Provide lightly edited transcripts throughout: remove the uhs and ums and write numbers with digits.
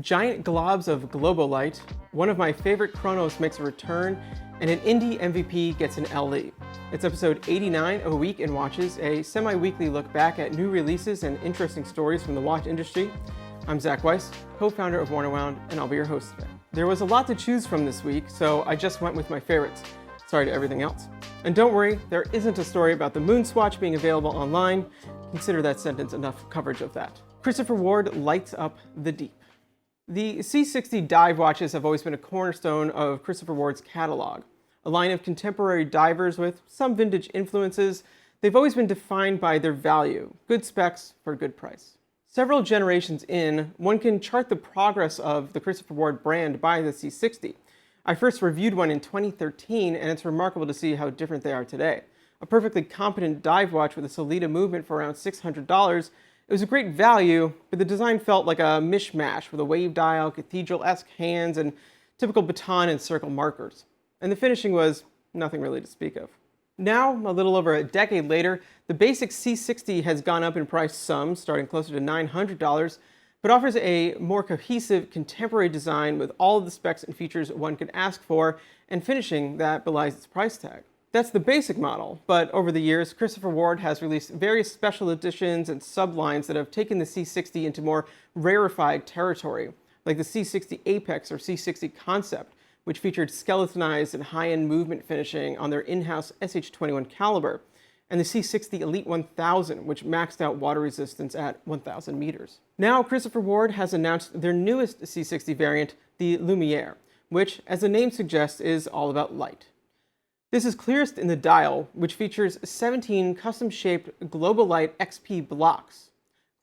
Giant globs of Globolight, one of my favorite chronos makes a return, and an indie MVP gets an LE. It's episode 89 of A Week in Watches, a semi-weekly look back at new releases and interesting stories from the watch industry. I'm Zach Weiss, co-founder of Worn Around, and I'll be your host today. There was a lot to choose from this week, so I just went with my favorites. Sorry to everything else. And don't worry, there isn't a story about the Moon Swatch being available online. Consider that sentence enough coverage of that. Christopher Ward lights up the deep. The C60 dive watches have always been a cornerstone of Christopher Ward's catalog. A line of contemporary divers with some vintage influences, they've always been defined by their value, good specs for a good price. Several generations in, one can chart the progress of the Christopher Ward brand by the C60. I first reviewed one in 2013, and it's remarkable to see how different they are today. A perfectly competent dive watch with a Solita movement for around $600, it was a great value, but the design felt like a mishmash with a wave dial, cathedral-esque hands, and typical baton and circle markers. And the finishing was nothing really to speak of. Now, a little over a decade later, the basic C60 has gone up in price some, starting closer to $900, but offers a more cohesive, contemporary design with all of the specs and features one could ask for, and finishing that belies its price tag. That's the basic model, but over the years, Christopher Ward has released various special editions and sublines that have taken the C60 into more rarefied territory, like the C60 Apex or C60 Concept, which featured skeletonized and high-end movement finishing on their in-house SH21 caliber, and the C60 Elite 1000, which maxed out water resistance at 1,000 meters. Now, Christopher Ward has announced their newest C60 variant, the Lumiére, which, as the name suggests, is all about light. This is clearest in the dial, which features 17 custom-shaped Globolight XP blocks.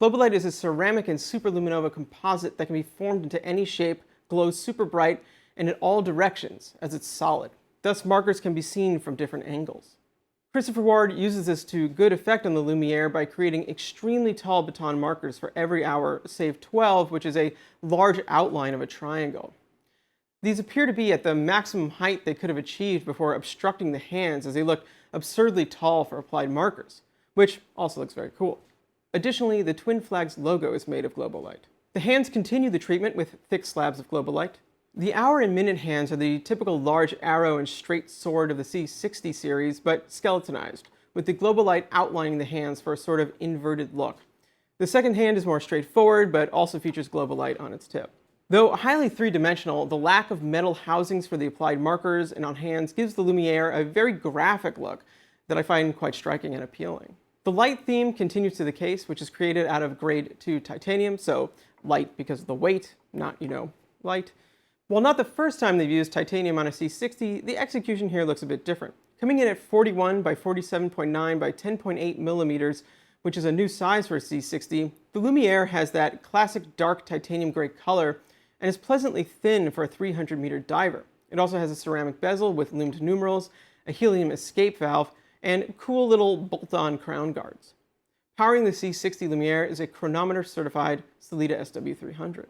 Globolight is a ceramic and superluminova composite that can be formed into any shape, glows super bright, and in all directions, as it's solid. Thus, markers can be seen from different angles. Christopher Ward uses this to good effect on the Lumiére by creating extremely tall baton markers for every hour, save 12, which is a large outline of a triangle. These appear to be at the maximum height they could have achieved before obstructing the hands, as they look absurdly tall for applied markers, which also looks very cool. Additionally, the Twin Flags logo is made of Globolight. The hands continue the treatment with thick slabs of Globolight. The hour and minute hands are the typical large arrow and straight sword of the C60 series, but skeletonized, with the Globolight outlining the hands for a sort of inverted look. The second hand is more straightforward, but also features Globolight on its tip. Though highly three-dimensional, the lack of metal housings for the applied markers and on hands gives the Lumiére a very graphic look that I find quite striking and appealing. The light theme continues to the case, which is created out of grade 2 titanium, so light because of the weight, not, light. While not the first time they've used titanium on a C60, the execution here looks a bit different. Coming in at 41 by 47.9 by 10.8 millimeters, which is a new size for a C60, the Lumiére has that classic dark titanium gray color and is pleasantly thin for a 300-meter diver. It also has a ceramic bezel with lumed numerals, a helium escape valve, and cool little bolt-on crown guards. Powering the C60 Lumiére is a chronometer-certified Solita SW300.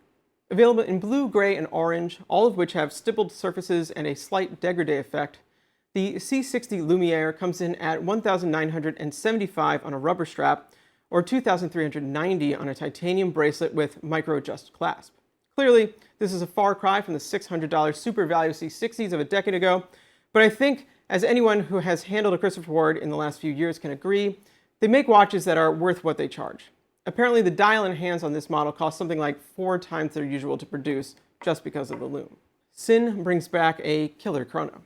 Available in blue, gray, and orange, all of which have stippled surfaces and a slight dégradé effect, the C60 Lumiére comes in at $1,975 on a rubber strap, or $2,390 on a titanium bracelet with micro-adjust clasp. Clearly, this is a far cry from the $600 super value C60s of a decade ago, but I think, as anyone who has handled a Christopher Ward in the last few years can agree, they make watches that are worth what they charge. Apparently, the dial and hands on this model cost something like 4 times their usual to produce, just because of the lume. Sinn brings back a killer chrono.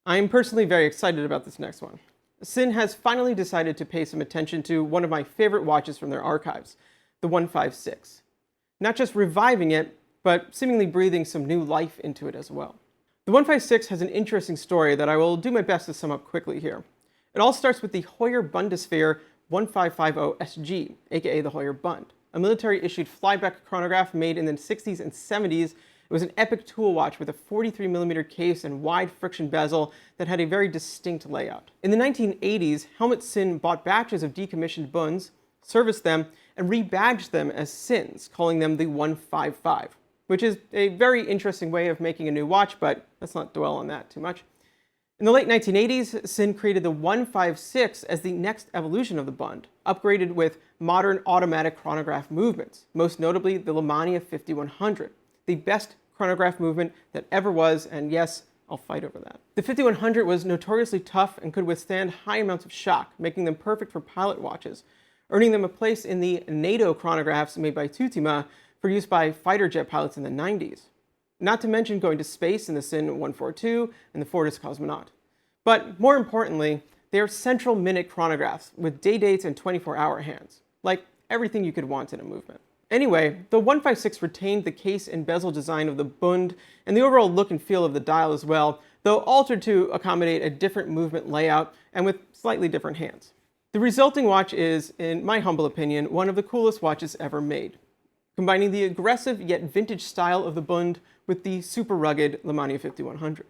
I am personally very excited about this next one. Sinn has finally decided to pay some attention to one of my favorite watches from their archives, the 156. Not just reviving it, but seemingly breathing some new life into it as well. The 156 has an interesting story that I will do my best to sum up quickly here. It all starts with the Heuer Bundeswehr 1550 SG, aka the Heuer Bund, a military-issued flyback chronograph made in the 60s and 70s. It was an epic tool watch with a 43mm case and wide friction bezel that had a very distinct layout. In the 1980s, Helmut Sinn bought batches of decommissioned Bunds, serviced them, and rebadged them as Sinns, calling them the 155, which is a very interesting way of making a new watch, but let's not dwell on that too much. In the late 1980s, Sinn created the 156 as the next evolution of the Bund, upgraded with modern automatic chronograph movements, most notably the Lumiére 5100, the best chronograph movement that ever was, and yes, I'll fight over that. The 5100 was notoriously tough and could withstand high amounts of shock, making them perfect for pilot watches, earning them a place in the NATO chronographs made by Tutima for use by fighter jet pilots in the 90s. Not to mention going to space in the Sinn 142 and the Fortis Cosmonaut. But more importantly, they are central minute chronographs with day dates and 24-hour hands, like everything you could want in a movement. Anyway, the 156 retained the case and bezel design of the Bund and the overall look and feel of the dial as well, though altered to accommodate a different movement layout and with slightly different hands. The resulting watch is, in my humble opinion, one of the coolest watches ever made, combining the aggressive yet vintage style of the Bund with the super rugged Lumiére 5100.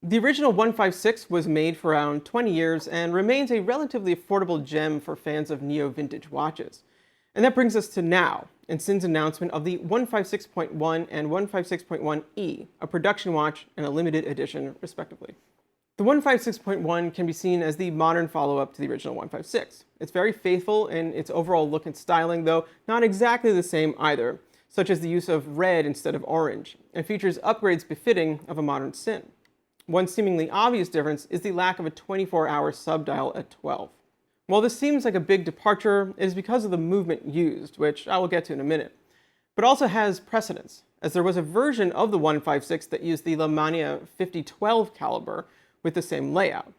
The original 156 was made for around 20 years and remains a relatively affordable gem for fans of neo-vintage watches. And that brings us to now, and Sinn's announcement of the 156.1 and 156.1e, a production watch and a limited edition, respectively. The 156.1 can be seen as the modern follow-up to the original 156. It's very faithful in its overall look and styling, though not exactly the same either, such as the use of red instead of orange, and features upgrades befitting of a modern Sinn. One seemingly obvious difference is the lack of a 24-hour subdial at 12. While this seems like a big departure, it is because of the movement used, which I will get to in a minute, but also has precedence, as there was a version of the 156 that used the Lumiére 5012 caliber with the same layout.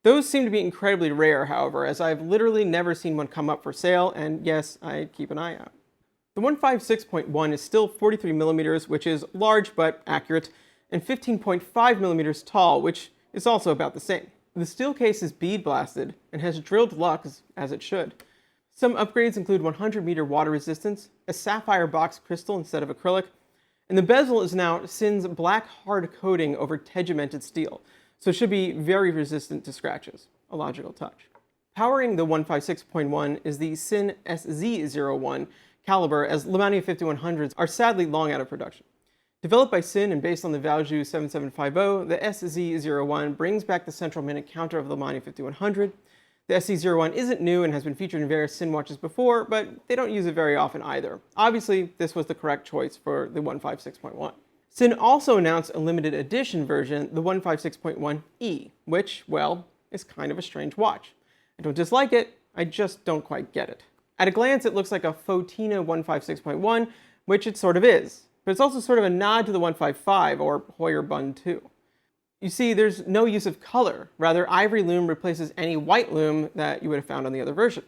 Those seem to be incredibly rare, however, as I've literally never seen one come up for sale, and yes, I keep an eye out. The 156.1 is still 43mm, which is large but accurate, and 15.5 millimeters tall, which is also about the same. The steel case is bead blasted and has drilled lux, as it should. Some upgrades include 100-meter water resistance, a sapphire box crystal instead of acrylic, and the bezel is now Sinn's black hard coating over tegimented steel, so it should be very resistant to scratches. A logical touch. Powering the 156.1 is the Sinn SZ01 caliber, as Lumiére 5100s are sadly long out of production. Developed by Sinn and based on the Valjoux 7750, the SZ01 brings back the central minute counter of the Lumiére 5100. The SZ01 isn't new and has been featured in various Sinn watches before, but they don't use it very often either. Obviously, this was the correct choice for the 156.1. Sinn also announced a limited edition version, the 156.1e, which, well, is kind of a strange watch. I don't dislike it, I just don't quite get it. At a glance, it looks like a Fotina 156.1, which it sort of is. But it's also sort of a nod to the 155, or Hoyer Bund 2. You see, there's no use of color. Rather, ivory lume replaces any white lume that you would have found on the other version.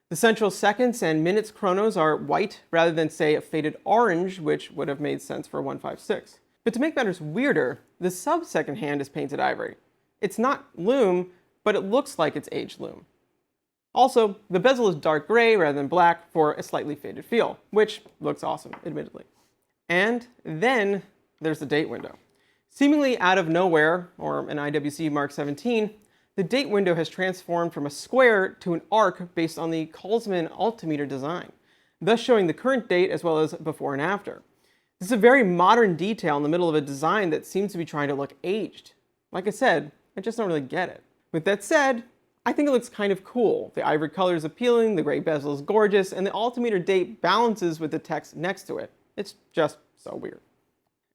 The central seconds and minutes chronos are white, rather than, say, a faded orange, which would have made sense for a 156. But to make matters weirder, the sub-second hand is painted ivory. It's not lume, but it looks like it's aged lume. Also, the bezel is dark gray rather than black for a slightly faded feel, which looks awesome, admittedly. And then there's the date window. Seemingly out of nowhere, or an IWC Mark 17, the date window has transformed from a square to an arc based on the Colsman altimeter design, thus showing the current date as well as before and after. This is a very modern detail in the middle of a design that seems to be trying to look aged. Like I said, I just don't really get it. With that said, I think it looks kind of cool. The ivory color is appealing, the gray bezel is gorgeous, and the altimeter date balances with the text next to it. It's just so weird.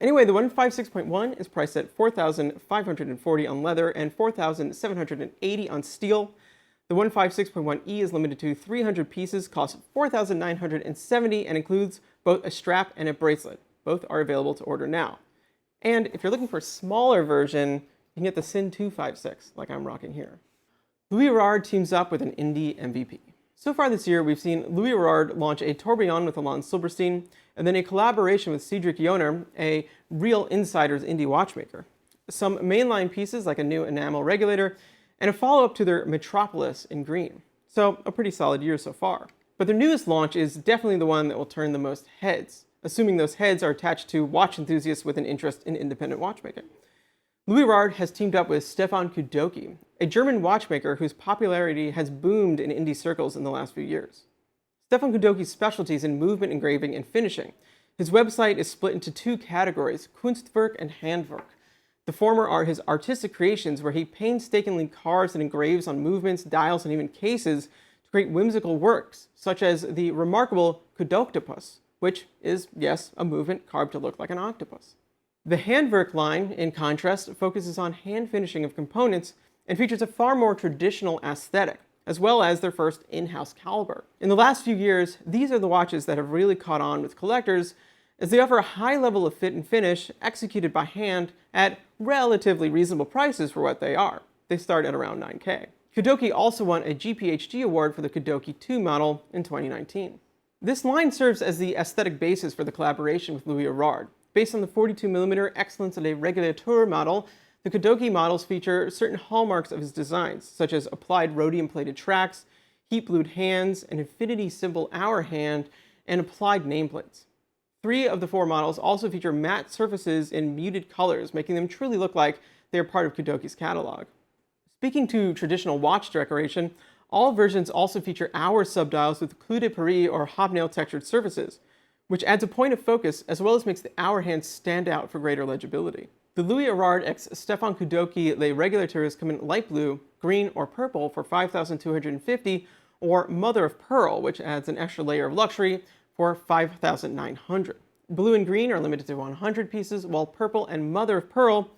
Anyway, the 156.1 is priced at $4,540 on leather and $4,780 on steel. The 156.1e is limited to 300 pieces, costs $4,970, and includes both a strap and a bracelet. Both are available to order now. And if you're looking for a smaller version, you can get the Sinn 256, like I'm rocking here. Louis Erard teams up with an indie MVP. So far this year, we've seen Louis Erard launch a tourbillon with Alain Silberstein, and then a collaboration with Cedric Yoner, a real insider's indie watchmaker. Some mainline pieces like a new enamel regulator, and a follow-up to their Metropolis in green. So a pretty solid year so far. But their newest launch is definitely the one that will turn the most heads, assuming those heads are attached to watch enthusiasts with an interest in independent watchmaking. Louis Erard has teamed up with Stefan Kudoke, a German watchmaker whose popularity has boomed in indie circles in the last few years. Stefan Kudoke's specialty is in movement engraving and finishing. His website is split into two categories, Kunstwerk and Handwerk. The former are his artistic creations where he painstakingly carves and engraves on movements, dials, and even cases to create whimsical works, such as the remarkable Kudoctopus, which is, yes, a movement carved to look like an octopus. The handwerk line, in contrast, focuses on hand finishing of components and features a far more traditional aesthetic, as well as their first in-house caliber. In the last few years, these are the watches that have really caught on with collectors, as they offer a high level of fit and finish executed by hand at relatively reasonable prices for what they are. They start at around $9K. Kudoke also won a GPHD award for the Kudoke 2 model in 2019. This line serves as the aesthetic basis for the collaboration with Louis Erard. Based on the 42mm Excellence Le Regulateurs model, the Kudoke models feature certain hallmarks of his designs, such as applied rhodium-plated tracks, heat-blued hands, an infinity symbol hour hand, and applied nameplates. 3 of the 4 models also feature matte surfaces in muted colors, making them truly look like they are part of Kudoke's catalog. Speaking to traditional watch decoration, all versions also feature hour subdials with clou de Paris or hobnail textured surfaces, which adds a point of focus as well as makes the hour hand stand out for greater legibility. The Louis Erard x Stefan Kudoke Le Regulateurs come in light blue, green, or purple for $5,250, or mother of pearl, which adds an extra layer of luxury, for $5,900. Blue and green are limited to 100 pieces, while purple and mother of pearl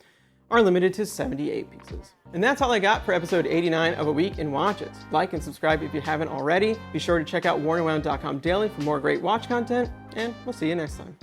are limited to 78 pieces. And that's all I got for episode 89 of A Week in Watches. Like and subscribe if you haven't already. Be sure to check out wornandwound.com daily for more great watch content, and we'll see you next time.